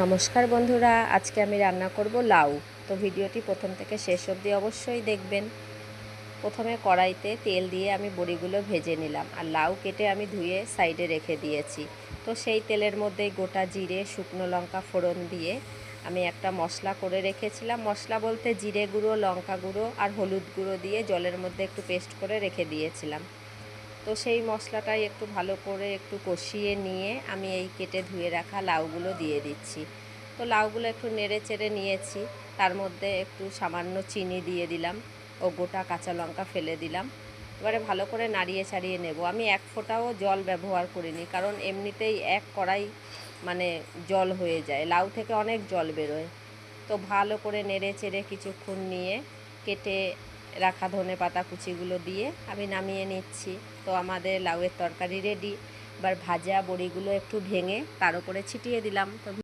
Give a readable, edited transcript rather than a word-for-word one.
নমস্কার বন্ধুরা, আজকে আমি রান্না করব লাউ। তো ভিডিওটি প্রথম থেকে শেষ অবধি অবশ্যই দেখবেন। প্রথমে কড়াইতে তেল দিয়ে আমি বড়িগুলো ভেজে নিলাম, আর লাউ কেটে আমি ধুয়ে সাইডে রেখে দিয়েছি। তো সেই তেলের মধ্যে গোটা জিরে, শুকনো লঙ্কা ফোড়ন দিয়ে আমি একটা মশলা করে রেখেছিলাম। মশলা বলতে জিরে গুঁড়ো, লঙ্কা গুঁড়ো আর হলুদ গুঁড়ো দিয়ে জলের মধ্যে একটু পেস্ট করে রেখে দিয়েছিলাম। তো সেই মশলাটাই একটু ভালো করে একটু কষিয়ে নিয়ে আমি এই কেটে ধুয়ে রাখা লাউগুলো দিয়ে দিচ্ছি। তো লাউগুলো একটু নেড়ে চেড়ে নিয়েছি, তার মধ্যে একটু সামান্য চিনি দিয়ে দিলাম ও গোটা কাঁচা লঙ্কা ফেলে দিলাম। এবারে ভালো করে নাড়িয়ে ছাড়িয়ে নেব। আমি এক ফোঁটাও জল ব্যবহার করিনি, কারণ এমনিতেই এক কড়াই জল হয়ে যায়, লাউ থেকে অনেক জল বেরোয়। তো ভালো করে নেড়ে চেড়ে কিছুক্ষণ নিয়ে কেটে রাখা ধনেপাতা কুচিগুলো দিয়ে আমি নামিয়ে নিচ্ছি। তো আমাদের লাউয়ের তরকারি রেডি। এবার ভাজা বড়িগুলো একটু ভেঙে তার উপরে ছিটিয়ে দিলাম। তো